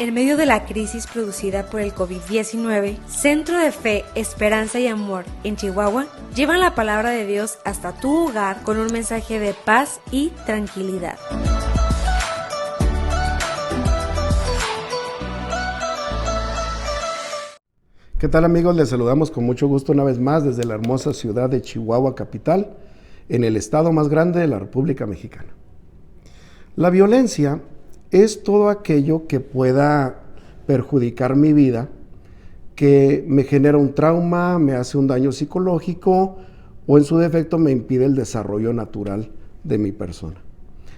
En medio de la crisis producida por el COVID-19, Centro de Fe, Esperanza y Amor en Chihuahua llevan la palabra de Dios hasta tu hogar con un mensaje de paz y tranquilidad. ¿Qué tal, amigos? Les saludamos con mucho gusto una vez más desde la hermosa ciudad de Chihuahua capital, en el estado más grande de la República Mexicana. La violencia es todo aquello que pueda perjudicar mi vida, que me genera un trauma, me hace un daño psicológico o en su defecto me impide el desarrollo natural de mi persona.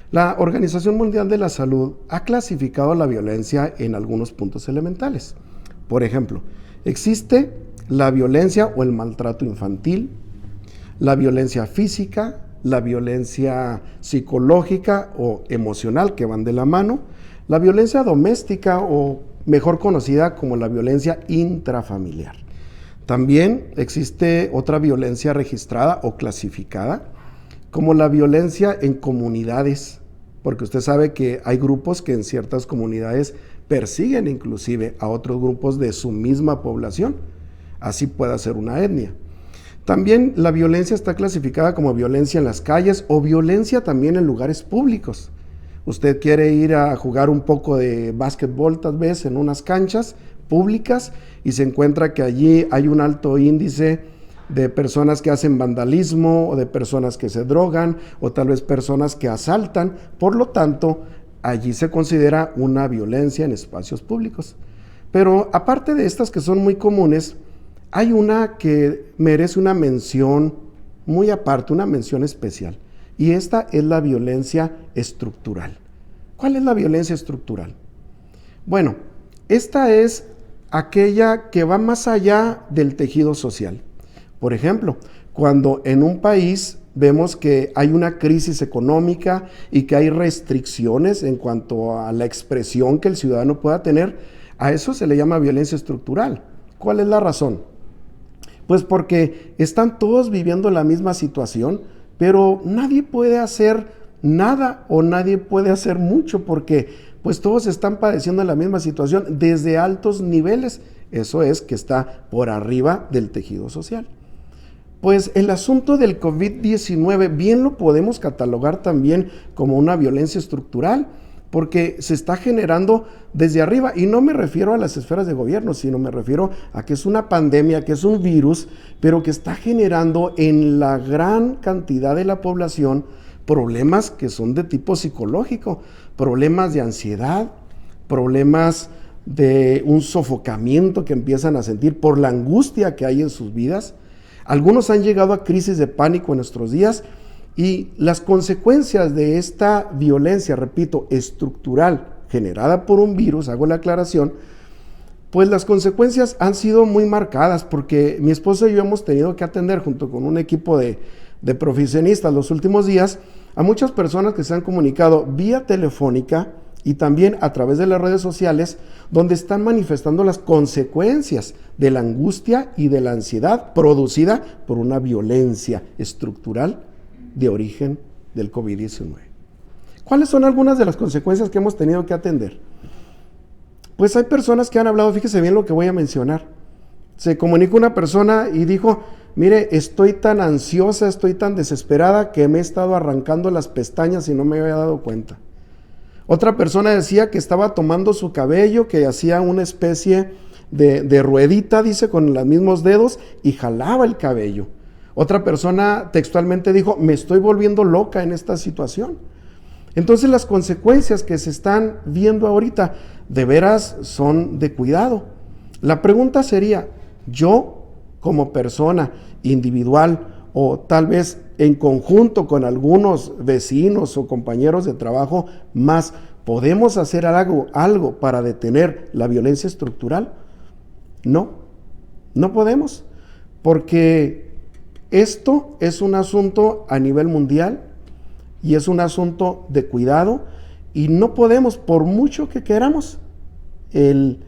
La Organización Mundial de la Salud ha clasificado la violencia en algunos puntos elementales. Por ejemplo, existe la violencia o el maltrato infantil, la violencia física, la violencia psicológica o emocional, que van de la mano, la violencia doméstica o mejor conocida como la violencia intrafamiliar. También existe otra violencia registrada o clasificada, como la violencia en comunidades, porque usted sabe que hay grupos que en ciertas comunidades persiguen inclusive a otros grupos de su misma población, así puede ser una etnia. También la violencia está clasificada como violencia en las calles o violencia también en lugares públicos. Usted quiere ir a jugar un poco de básquetbol tal vez en unas canchas públicas y se encuentra que allí hay un alto índice de personas que hacen vandalismo o de personas que se drogan o tal vez personas que asaltan. Por lo tanto, allí se considera una violencia en espacios públicos. Pero aparte de estas que son muy comunes, hay una que merece una mención muy aparte, una mención especial, y esta es la violencia estructural. ¿Cuál es la violencia estructural? Bueno, esta es aquella que va más allá del tejido social. Por ejemplo, cuando en un país vemos que hay una crisis económica y que hay restricciones en cuanto a la expresión que el ciudadano pueda tener, a eso se le llama violencia estructural. ¿Cuál es la razón? Pues porque están todos viviendo la misma situación, pero nadie puede hacer nada o nadie puede hacer mucho porque pues todos están padeciendo la misma situación desde altos niveles. Eso es que está por arriba del tejido social. Pues el asunto del COVID-19 bien lo podemos catalogar también como una violencia estructural, porque se está generando desde arriba, y no me refiero a las esferas de gobierno, sino me refiero a que es una pandemia, que es un virus, pero que está generando en la gran cantidad de la población problemas que son de tipo psicológico, problemas de ansiedad, problemas de un sofocamiento que empiezan a sentir por la angustia que hay en sus vidas. Algunos han llegado a crisis de pánico en nuestros días, y las consecuencias de esta violencia, repito, estructural, generada por un virus, hago la aclaración, pues las consecuencias han sido muy marcadas, porque mi esposa y yo hemos tenido que atender junto con un equipo de profesionistas los últimos días a muchas personas que se han comunicado vía telefónica y también a través de las redes sociales, donde están manifestando las consecuencias de la angustia y de la ansiedad producida por una violencia estructural de origen del COVID-19. ¿Cuáles son algunas de las consecuencias que hemos tenido que atender? Pues hay personas que han hablado, fíjese bien lo que voy a mencionar. Se comunicó una persona y dijo: mire, estoy tan ansiosa, estoy tan desesperada que me he estado arrancando las pestañas y no me había dado cuenta. Otra persona decía que estaba tomando su cabello, que hacía una especie de ruedita, dice, con los mismos dedos y jalaba el cabello. Otra persona textualmente dijo: me estoy volviendo loca en esta situación. Entonces las consecuencias que se están viendo ahorita de veras son de cuidado. La pregunta sería, yo como persona individual o tal vez en conjunto con algunos vecinos o compañeros de trabajo más, ¿podemos hacer algo para detener la violencia estructural? No, no podemos, porque esto es un asunto a nivel mundial y es un asunto de cuidado, y no podemos, por mucho que queramos, el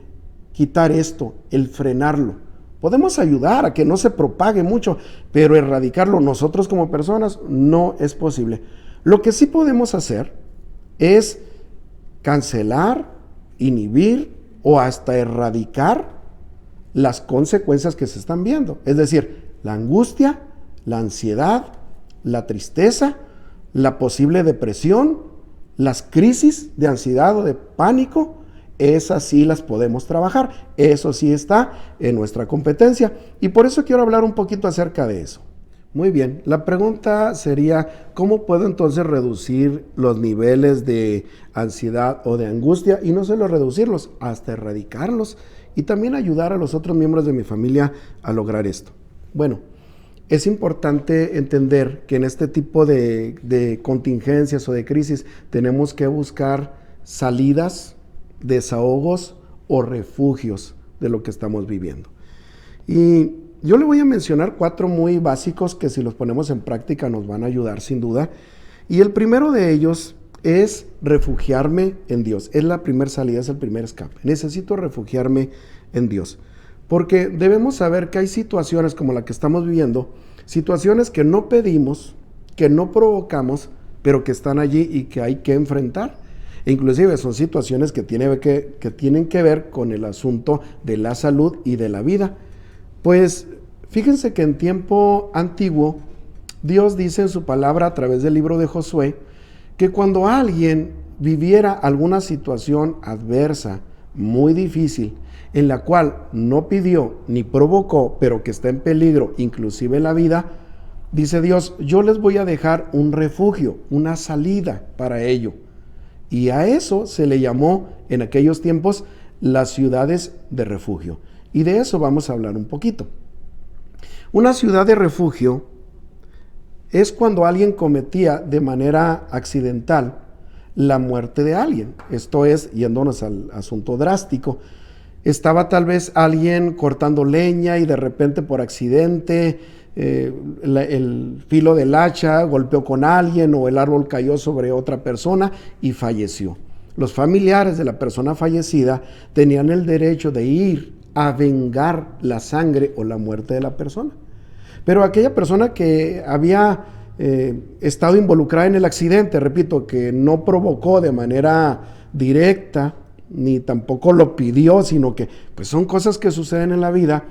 quitar esto, el frenarlo. Podemos ayudar a que no se propague mucho, pero erradicarlo nosotros como personas no es posible. Lo que sí podemos hacer es cancelar, inhibir o hasta erradicar las consecuencias que se están viendo. Es decir, la angustia, la ansiedad, la tristeza, la posible depresión, las crisis de ansiedad o de pánico, esas sí las podemos trabajar. Eso sí está en nuestra competencia. Y por eso quiero hablar un poquito acerca de eso. Muy bien, la pregunta sería, ¿cómo puedo entonces reducir los niveles de ansiedad o de angustia? Y no solo reducirlos, hasta erradicarlos y también ayudar a los otros miembros de mi familia a lograr esto. Bueno, es importante entender que en este tipo de contingencias o de crisis tenemos que buscar salidas, desahogos o refugios de lo que estamos viviendo. Y yo le voy a mencionar 4 muy básicos que si los ponemos en práctica nos van a ayudar sin duda. Y el primero de ellos es refugiarme en Dios. Es la primera salida, es el primer escape. Necesito refugiarme en Dios. Porque debemos saber que hay situaciones como la que estamos viviendo, situaciones que no pedimos, que no provocamos, pero que están allí y que hay que enfrentar. E inclusive son situaciones que tienen que ver con el asunto de la salud y de la vida. Pues fíjense que en tiempo antiguo, Dios dice en su palabra a través del libro de Josué, que cuando alguien viviera alguna situación adversa, muy difícil, en la cual no pidió ni provocó, pero que está en peligro, inclusive la vida, dice Dios, yo les voy a dejar un refugio, una salida para ello. Y a eso se le llamó en aquellos tiempos las ciudades de refugio. Y de eso vamos a hablar un poquito. Una ciudad de refugio es cuando alguien cometía de manera accidental la muerte de alguien. Esto es, yéndonos al asunto drástico, estaba tal vez alguien cortando leña y de repente por accidente el filo del hacha golpeó con alguien o el árbol cayó sobre otra persona y falleció. Los familiares de la persona fallecida tenían el derecho de ir a vengar la sangre o la muerte de la persona. Pero aquella persona que había estado involucrada en el accidente, repito, que no provocó de manera directa, ni tampoco lo pidió, sino que pues son cosas que suceden en la vida.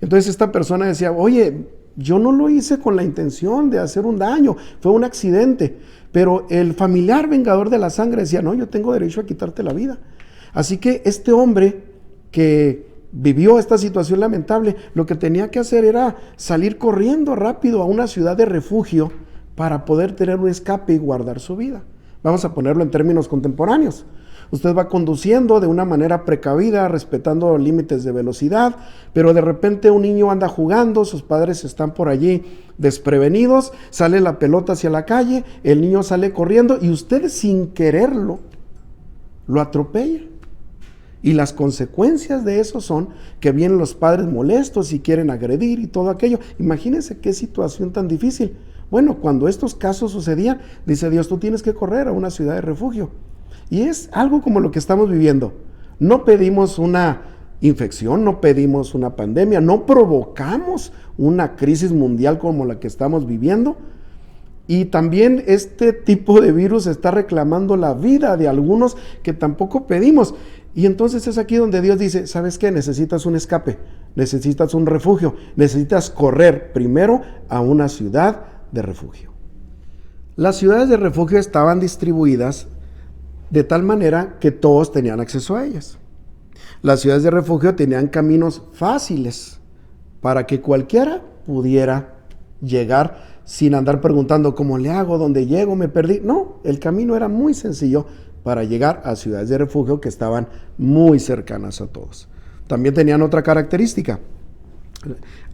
Entonces esta persona decía, oye, yo no lo hice con la intención de hacer un daño, fue un accidente. Pero el familiar vengador de la sangre decía, no, yo tengo derecho a quitarte la vida. Así que este hombre que vivió esta situación lamentable, lo que tenía que hacer era salir corriendo rápido a una ciudad de refugio para poder tener un escape y guardar su vida. Vamos a ponerlo en términos contemporáneos. Usted va conduciendo de una manera precavida, respetando límites de velocidad, pero de repente un niño anda jugando, sus padres están por allí desprevenidos, sale la pelota hacia la calle, el niño sale corriendo y usted sin quererlo lo atropella. Y las consecuencias de eso son que vienen los padres molestos y quieren agredir y todo aquello. Imagínense qué situación tan difícil. Bueno, cuando estos casos sucedían, dice Dios, tú tienes que correr a una ciudad de refugio. Y es algo como lo que estamos viviendo. No pedimos una infección, no pedimos una pandemia, no provocamos una crisis mundial como la que estamos viviendo. Y también este tipo de virus está reclamando la vida de algunos que tampoco pedimos. Y entonces es aquí donde Dios dice, ¿sabes qué? Necesitas un escape, necesitas un refugio, necesitas correr primero a una ciudad de refugio. Las ciudades de refugio estaban distribuidas de tal manera que todos tenían acceso a ellas. Las ciudades de refugio tenían caminos fáciles para que cualquiera pudiera llegar sin andar preguntando cómo le hago, dónde llego, me perdí. No, el camino era muy sencillo para llegar a ciudades de refugio que estaban muy cercanas a todos. También tenían otra característica.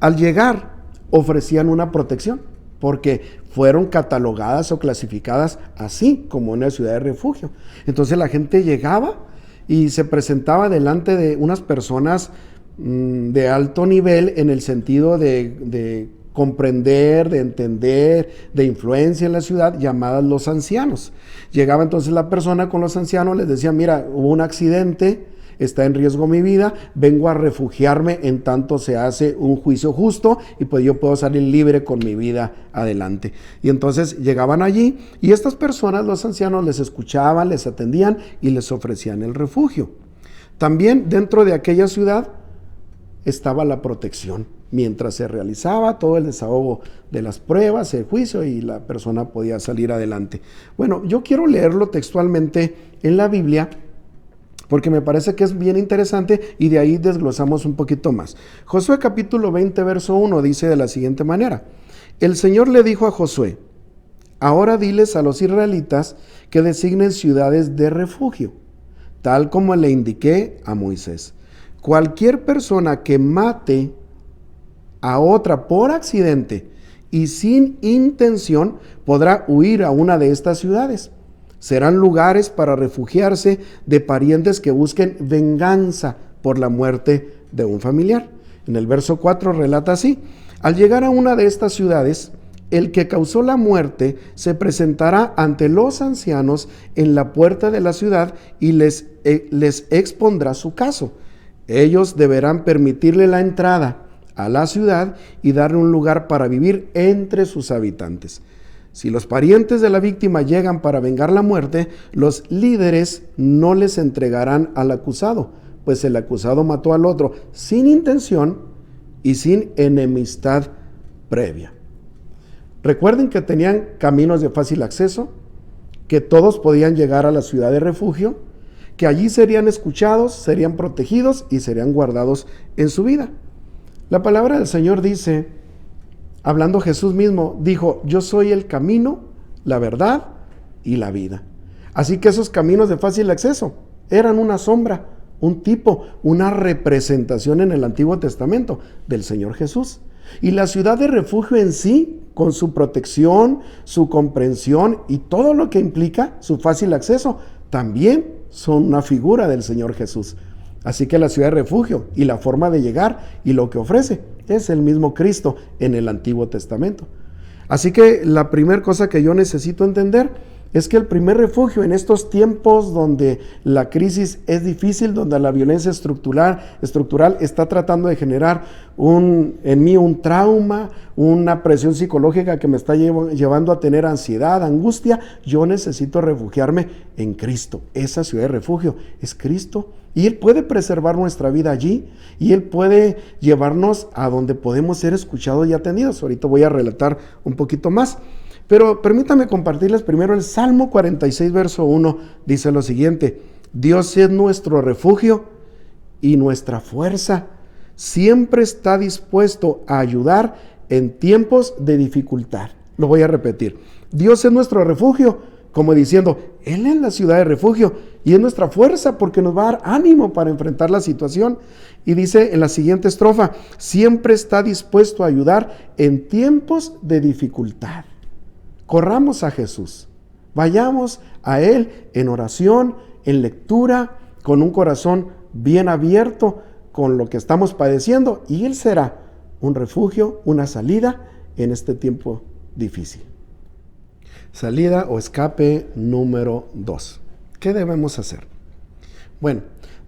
Al llegar ofrecían una protección porque fueron catalogadas o clasificadas así como una ciudad de refugio. Entonces la gente llegaba y se presentaba delante de unas personas de alto nivel en el sentido de comprender, de entender, de influencia en la ciudad, llamadas los ancianos. Llegaba entonces la persona con los ancianos, les decía, mira, hubo un accidente, está en riesgo mi vida, vengo a refugiarme en tanto se hace un juicio justo y pues yo puedo salir libre con mi vida adelante. Y entonces llegaban allí y estas personas, los ancianos, les escuchaban, les atendían y les ofrecían el refugio. También dentro de aquella ciudad estaba la protección, mientras se realizaba todo el desahogo de las pruebas, el juicio, y la persona podía salir adelante. Bueno, yo quiero leerlo textualmente en la Biblia, porque me parece que es bien interesante y de ahí desglosamos un poquito más. Josué capítulo 20, verso 1 dice de la siguiente manera: el Señor le dijo a Josué: ahora diles a los israelitas que designen ciudades de refugio, tal como le indiqué a Moisés. Cualquier persona que mate a otra por accidente y sin intención podrá huir a una de estas ciudades. Serán lugares para refugiarse de parientes que busquen venganza por la muerte de un familiar. En el verso 4 relata así: al llegar a una de estas ciudades, el que causó la muerte se presentará ante los ancianos en la puerta de la ciudad y les expondrá su caso. Ellos deberán permitirle la entrada a la ciudad y darle un lugar para vivir entre sus habitantes. Si los parientes de la víctima llegan para vengar la muerte, los líderes no les entregarán al acusado, pues el acusado mató al otro sin intención y sin enemistad previa. Recuerden que tenían caminos de fácil acceso, que todos podían llegar a la ciudad de refugio, que allí serían escuchados, serían protegidos y serían guardados en su vida. La palabra del Señor dice, hablando Jesús mismo, dijo: yo soy el camino, la verdad y la vida. Así que esos caminos de fácil acceso eran una sombra, un tipo, una representación en el Antiguo Testamento del Señor Jesús. Y la ciudad de refugio en sí, con su protección, su comprensión y todo lo que implica su fácil acceso, también son una figura del Señor Jesús. Así que la ciudad de refugio y la forma de llegar y lo que ofrece es el mismo Cristo en el Antiguo Testamento. Así que la primera cosa que yo necesito entender es que el primer refugio en estos tiempos donde la crisis es difícil, donde la violencia estructural está tratando de generar en mí un trauma, una presión psicológica que me está llevando a tener ansiedad, angustia, yo necesito refugiarme en Cristo. Esa ciudad de refugio es Cristo. Y Él puede preservar nuestra vida allí y Él puede llevarnos a donde podemos ser escuchados y atendidos. Ahorita voy a relatar un poquito más. Pero permítame compartirles primero el Salmo 46, verso 1. Dice lo siguiente: Dios es nuestro refugio y nuestra fuerza. Siempre está dispuesto a ayudar en tiempos de dificultad. Lo voy a repetir. Dios es nuestro refugio, como diciendo, Él es la ciudad de refugio y es nuestra fuerza porque nos va a dar ánimo para enfrentar la situación. Y dice en la siguiente estrofa: siempre está dispuesto a ayudar en tiempos de dificultad. Corramos a Jesús, vayamos a Él en oración, en lectura, con un corazón bien abierto con lo que estamos padeciendo, y Él será un refugio, una salida en este tiempo difícil. Salida o escape número 2. ¿Qué debemos hacer? Bueno,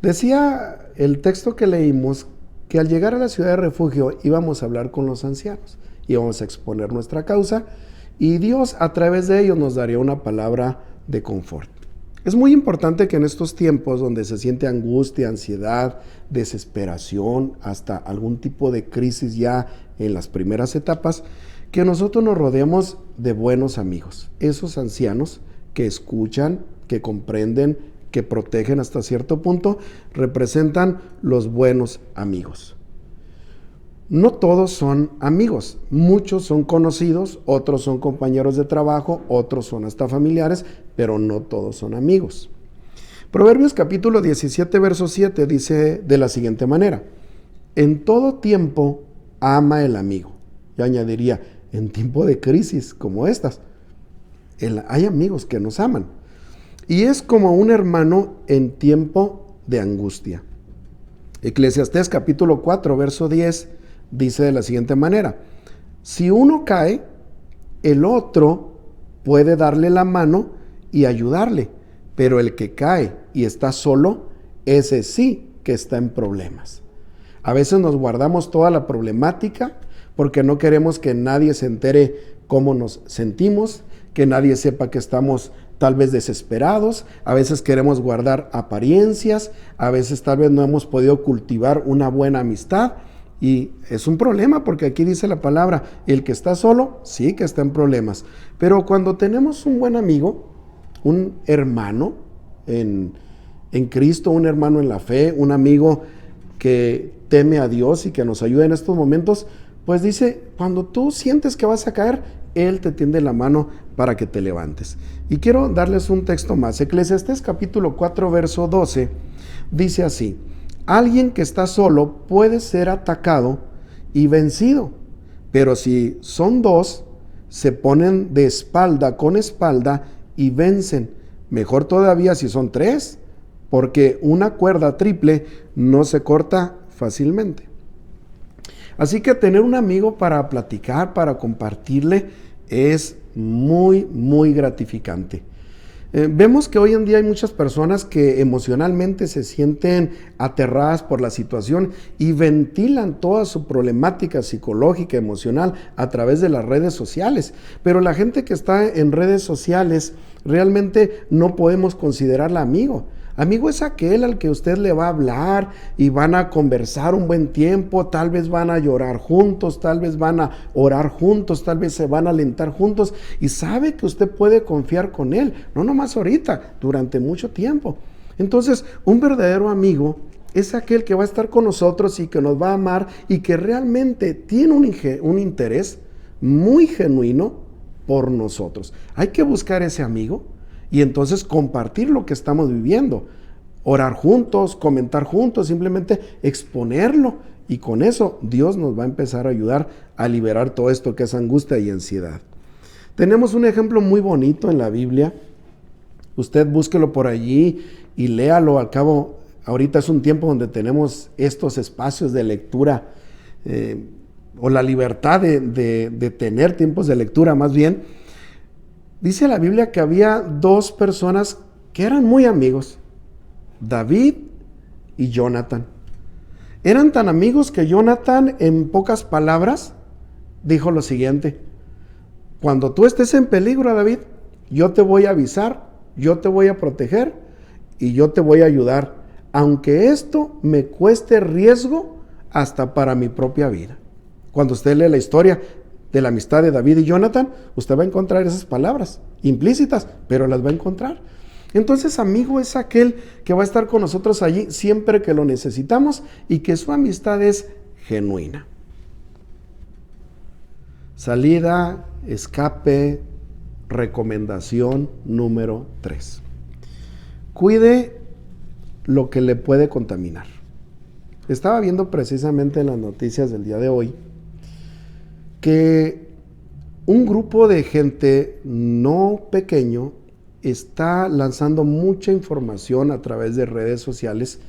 decía el texto que leímos que al llegar a la ciudad de refugio íbamos a hablar con los ancianos, íbamos a exponer nuestra causa y Dios a través de ellos nos daría una palabra de confort. Es muy importante que en estos tiempos donde se siente angustia, ansiedad, desesperación, hasta algún tipo de crisis ya en las primeras etapas, que nosotros nos rodeemos de buenos amigos, esos ancianos que escuchan, que comprenden, que protegen hasta cierto punto, representan los buenos amigos. No todos son amigos, muchos son conocidos, otros son compañeros de trabajo, otros son hasta familiares, pero no todos son amigos. Proverbios capítulo 17, verso 7 dice de la siguiente manera: en todo tiempo ama el amigo. Yo añadiría, en tiempo de crisis como estas, hay amigos que nos aman. Y es como un hermano en tiempo de angustia. Eclesiastés capítulo 4, verso 10 dice de la siguiente manera: si uno cae, el otro puede darle la mano y ayudarle, pero el que cae y está solo, ese sí que está en problemas. A veces nos guardamos toda la problemática porque no queremos que nadie se entere cómo nos sentimos, que nadie sepa que estamos tal vez desesperados, a veces queremos guardar apariencias, a veces tal vez no hemos podido cultivar una buena amistad. Y es un problema porque aquí dice la palabra, el que está solo, sí que está en problemas. Pero cuando tenemos un buen amigo, un hermano en Cristo, un hermano en la fe, un amigo que teme a Dios y que nos ayuda en estos momentos, pues dice, cuando tú sientes que vas a caer, Él te tiende la mano para que te levantes. Y quiero darles un texto más. Eclesiastés capítulo 4, verso 12, dice así: alguien que está solo puede ser atacado y vencido, pero si son dos, se ponen de espalda con espalda y vencen. Mejor todavía si son tres, porque una cuerda triple no se corta fácilmente. Así que tener un amigo para platicar, para compartirle, es muy, muy gratificante. Vemos que hoy en día hay muchas personas que emocionalmente se sienten aterradas por la situación y ventilan toda su problemática psicológica, emocional a través de las redes sociales. Pero la gente que está en redes sociales realmente no podemos considerarla amigo. Amigo es aquel al que usted le va a hablar y van a conversar un buen tiempo, tal vez van a llorar juntos, tal vez van a orar juntos, tal vez se van a alentar juntos y sabe que usted puede confiar con él, no nomás ahorita, durante mucho tiempo. Entonces, un verdadero amigo es aquel que va a estar con nosotros y que nos va a amar y que realmente tiene un interés muy genuino por nosotros. Hay que buscar ese amigo y entonces compartir lo que estamos viviendo, orar juntos, comentar juntos, simplemente exponerlo, y con eso Dios nos va a empezar a ayudar a liberar todo esto que es angustia y ansiedad. Tenemos un ejemplo muy bonito en la Biblia, usted búsquelo por allí y léalo. Al cabo, ahorita es un tiempo donde tenemos estos espacios de lectura, o la libertad de tener tiempos de lectura más bien. Dice la Biblia que había dos personas que eran muy amigos, David y Jonathan. Eran tan amigos que Jonathan, en pocas palabras, dijo lo siguiente: cuando tú estés en peligro, David, yo te voy a avisar, yo te voy a proteger y yo te voy a ayudar, aunque esto me cueste riesgo hasta para mi propia vida. Cuando usted lee la historia de la amistad de David y Jonathan, usted va a encontrar esas palabras implícitas, pero las va a encontrar. Entonces, amigo es aquel que va a estar con nosotros allí siempre que lo necesitamos y que su amistad es genuina. Salida, escape, recomendación número 3. Cuide lo que le puede contaminar. Estaba viendo precisamente en las noticias del día de hoy que un grupo de gente no pequeño está lanzando mucha información a través de redes sociales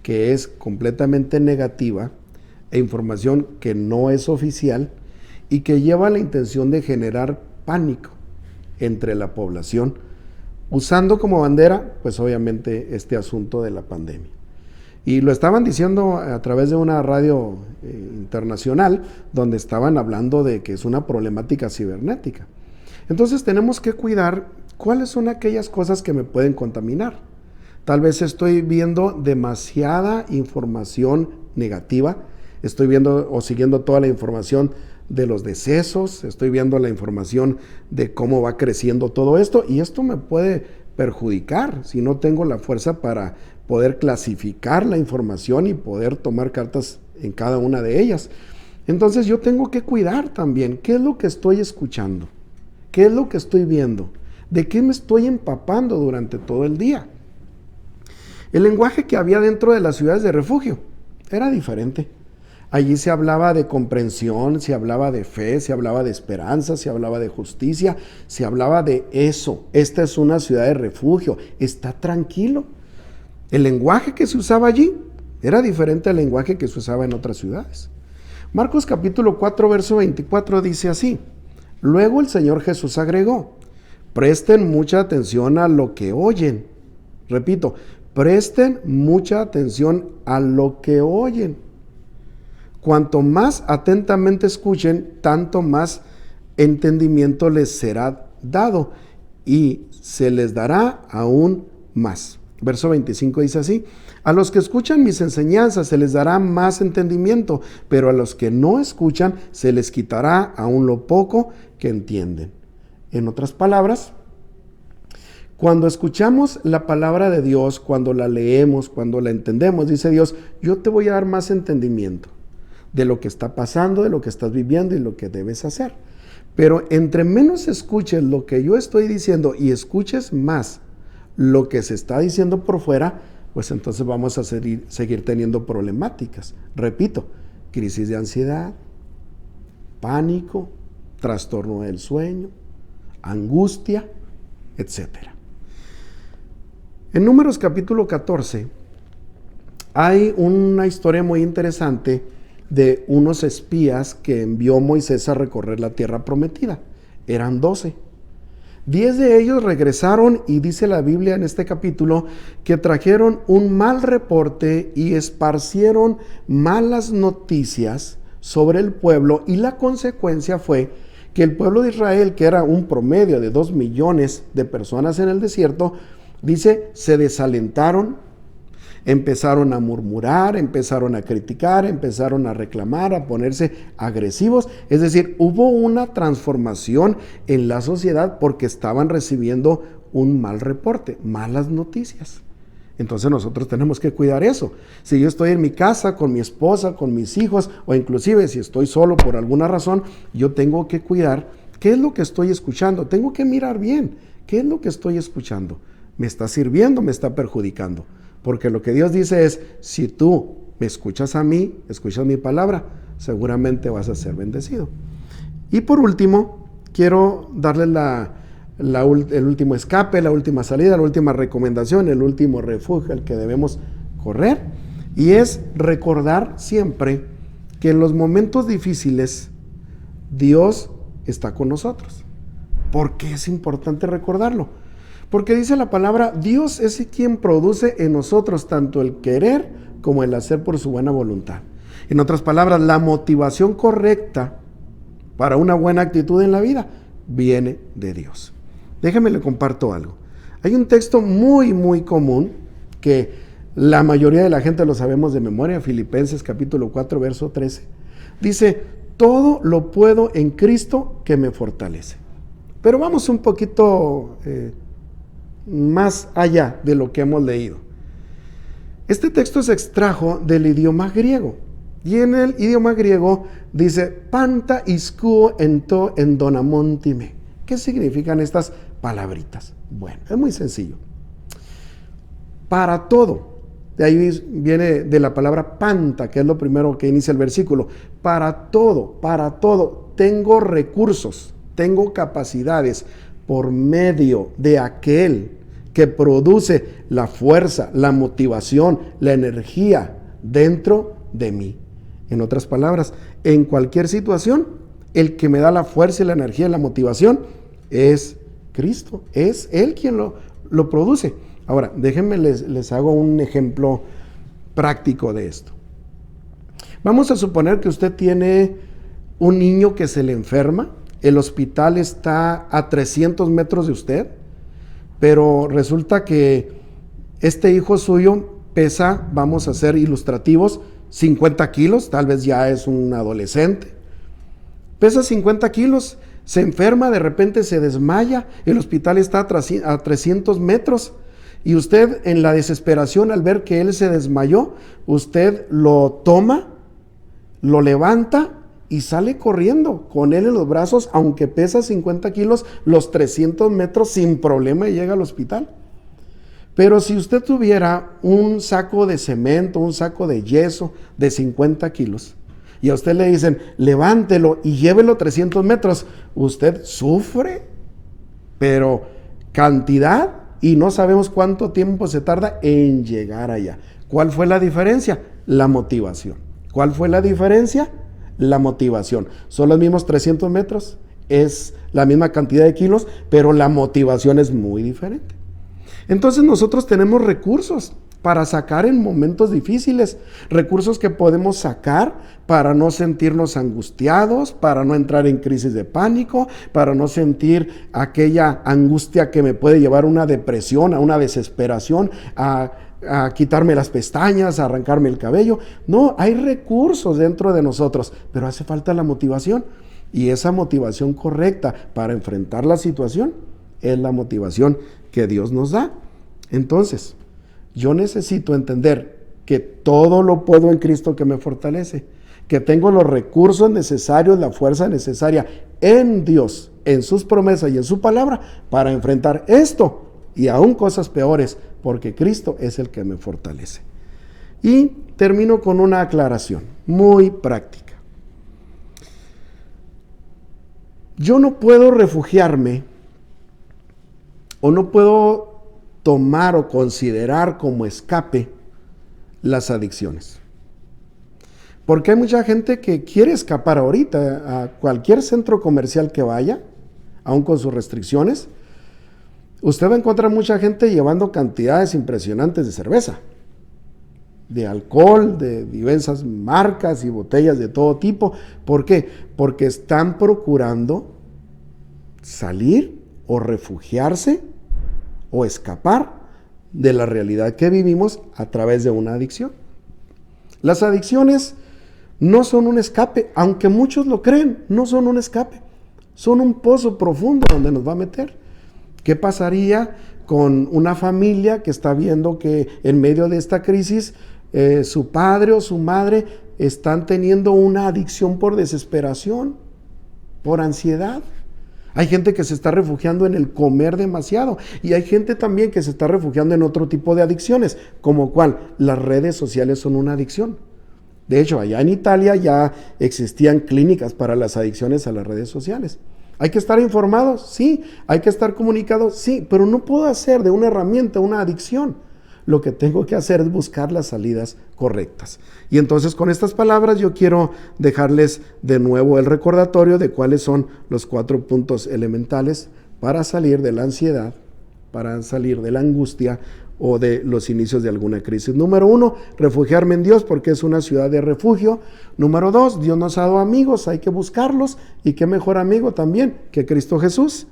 que es completamente negativa e información que no es oficial y que lleva la intención de generar pánico entre la población, usando como bandera, pues obviamente, este asunto de la pandemia. Y lo estaban diciendo a través de una radio internacional, donde estaban hablando de que es una problemática cibernética. Entonces tenemos que cuidar cuáles son aquellas cosas que me pueden contaminar. Tal vez estoy viendo demasiada información negativa, estoy viendo o siguiendo toda la información de los decesos, estoy viendo la información de cómo va creciendo todo esto, y esto me puede perjudicar si no tengo la fuerza para poder clasificar la información y poder tomar cartas en cada una de ellas. Entonces yo tengo que cuidar también qué es lo que estoy escuchando, qué es lo que estoy viendo, de qué me estoy empapando durante todo el día. El lenguaje que había dentro de las ciudades de refugio era diferente. Allí se hablaba de comprensión, se hablaba de fe, se hablaba de esperanza, se hablaba de justicia, se hablaba de eso. Esta es una ciudad de refugio, está tranquilo. El lenguaje que se usaba allí era diferente al lenguaje que se usaba en otras ciudades. Marcos capítulo 4, verso 24 dice así: luego el Señor Jesús agregó: presten mucha atención a lo que oyen. Repito, presten mucha atención a lo que oyen. Cuanto más atentamente escuchen, tanto más entendimiento les será dado. y se les dará aún más. Verso 25 dice así: a los que escuchan mis enseñanzas se les dará más entendimiento, pero a los que no escuchan se les quitará aún lo poco que entienden. En otras palabras, cuando escuchamos la palabra de Dios, cuando la leemos, cuando la entendemos, dice Dios, yo te voy a dar más entendimiento de lo que está pasando, de lo que estás viviendo y lo que debes hacer. Pero entre menos escuches lo que yo estoy diciendo y escuches más lo que se está diciendo por fuera, pues entonces vamos a seguir teniendo problemáticas. Repito, crisis de ansiedad, pánico, trastorno del sueño, angustia, etc. En Números capítulo 14 hay una historia muy interesante de unos espías que envió Moisés a recorrer la tierra prometida. Eran 12. 10 de ellos regresaron y dice la Biblia en este capítulo que trajeron un mal reporte y esparcieron malas noticias sobre el pueblo, y la consecuencia fue que el pueblo de Israel, que era un promedio de 2 millones de personas en el desierto, dice, se desalentaron, empezaron a murmurar, empezaron a criticar, empezaron a reclamar, a ponerse agresivos. Es decir, hubo una transformación en la sociedad porque estaban recibiendo un mal reporte, malas noticias. Entonces nosotros tenemos que cuidar eso. Si yo estoy en mi casa con mi esposa, con mis hijos, o inclusive si estoy solo por alguna razón, yo tengo que cuidar qué es lo que estoy escuchando. Tengo que mirar bien qué es lo que estoy escuchando. ¿Me está sirviendo? ¿Me está perjudicando? Porque lo que Dios dice es, si tú me escuchas a mí, escuchas mi palabra, seguramente vas a ser bendecido. Y por último, quiero darles el último escape, la última salida, la última recomendación, el último refugio al que debemos correr, y es recordar siempre que en los momentos difíciles Dios está con nosotros. ¿Por qué es importante recordarlo? Porque dice la palabra, Dios es quien produce en nosotros tanto el querer como el hacer por su buena voluntad. En otras palabras, la motivación correcta para una buena actitud en la vida viene de Dios. Déjame le comparto algo. Hay un texto muy, muy común que la mayoría de la gente lo sabemos de memoria, Filipenses capítulo 4, verso 13. Dice, todo lo puedo en Cristo que me fortalece. Pero vamos un poquito más allá de lo que hemos leído. Este texto se extrajo del idioma griego, y en el idioma griego dice panta iskuo ento endonamontime. ¿Qué significan estas palabritas? Bueno, es muy sencillo. Para todo, de ahí viene de la palabra panta, que es lo primero que inicia el versículo. Para todo, tengo recursos, tengo capacidades por medio de aquel que produce la fuerza, la motivación, la energía dentro de mí. En otras palabras, en cualquier situación, el que me da la fuerza y la energía y la motivación es Cristo, es Él quien lo produce. Ahora, déjenme les hago un ejemplo práctico de esto. Vamos a suponer que usted tiene un niño que se le enferma, el hospital está a 300 metros de usted, pero resulta que este hijo suyo pesa, vamos a ser ilustrativos, 50 kilos, tal vez ya es un adolescente, pesa 50 kilos, se enferma, de repente se desmaya, el hospital está a 300 metros, y usted en la desesperación al ver que él se desmayó, usted lo toma, lo levanta y sale corriendo con él en los brazos, aunque pesa 50 kilos, los 300 metros sin problema y llega al hospital. Pero si usted tuviera un saco de cemento, un saco de yeso de 50 kilos, y a usted le dicen, levántelo y llévelo 300 metros, usted sufre, pero cantidad, y no sabemos cuánto tiempo se tarda en llegar allá. ¿Cuál fue la diferencia? La motivación. ¿Cuál fue la diferencia? La motivación. Son los mismos 300 metros, es la misma cantidad de kilos, pero la motivación es muy diferente. Entonces nosotros tenemos recursos para sacar en momentos difíciles, recursos que podemos sacar para no sentirnos angustiados, para no entrar en crisis de pánico, para no sentir aquella angustia que me puede llevar a una depresión, a una desesperación, a quitarme las pestañas, a arrancarme el cabello. No, hay recursos dentro de nosotros, pero hace falta la motivación, y esa motivación correcta para enfrentar la situación es la motivación que Dios nos da. Entonces, yo necesito entender que todo lo puedo en Cristo que me fortalece, que tengo los recursos necesarios, la fuerza necesaria en Dios, en sus promesas y en su palabra para enfrentar esto y aún cosas peores, porque Cristo es el que me fortalece. Y termino con una aclaración muy práctica. Yo no puedo refugiarme o no puedo tomar o considerar como escape las adicciones. Porque hay mucha gente que quiere escapar ahorita a cualquier centro comercial que vaya, aún con sus restricciones. Usted va a encontrar mucha gente llevando cantidades impresionantes de cerveza, de alcohol, de diversas marcas y botellas de todo tipo. ¿Por qué? Porque están procurando salir o refugiarse o escapar de la realidad que vivimos a través de una adicción. Las adicciones no son un escape, aunque muchos lo creen, no son un escape, son un pozo profundo donde nos va a meter. ¿Qué pasaría con una familia que está viendo que en medio de esta crisis su padre o su madre están teniendo una adicción por desesperación, por ansiedad? Hay gente que se está refugiando en el comer demasiado, y hay gente también que se está refugiando en otro tipo de adicciones, como cuál, las redes sociales son una adicción. De hecho, allá en Italia ya existían clínicas para las adicciones a las redes sociales. ¿Hay que estar informados? Sí. ¿Hay que estar comunicados? Sí, pero no puedo hacer de una herramienta una adicción. Lo que tengo que hacer es buscar las salidas correctas. Y entonces, con estas palabras, yo quiero dejarles de nuevo el recordatorio de cuáles son los 4 puntos elementales para salir de la ansiedad, para salir de la angustia o de los inicios de alguna crisis. Número 1, refugiarme en Dios, porque es una ciudad de refugio. Número 2, Dios nos ha dado amigos, hay que buscarlos, y qué mejor amigo también que Cristo Jesús.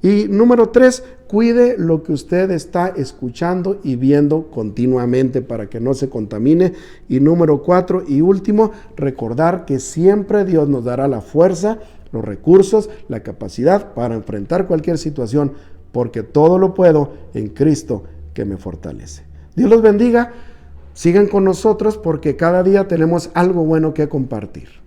Y número 3, cuide lo que usted está escuchando y viendo continuamente para que no se contamine. Y número 4 y último, recordar que siempre Dios nos dará la fuerza, los recursos, la capacidad para enfrentar cualquier situación, porque todo lo puedo en Cristo que me fortalece. Dios los bendiga, sigan con nosotros porque cada día tenemos algo bueno que compartir.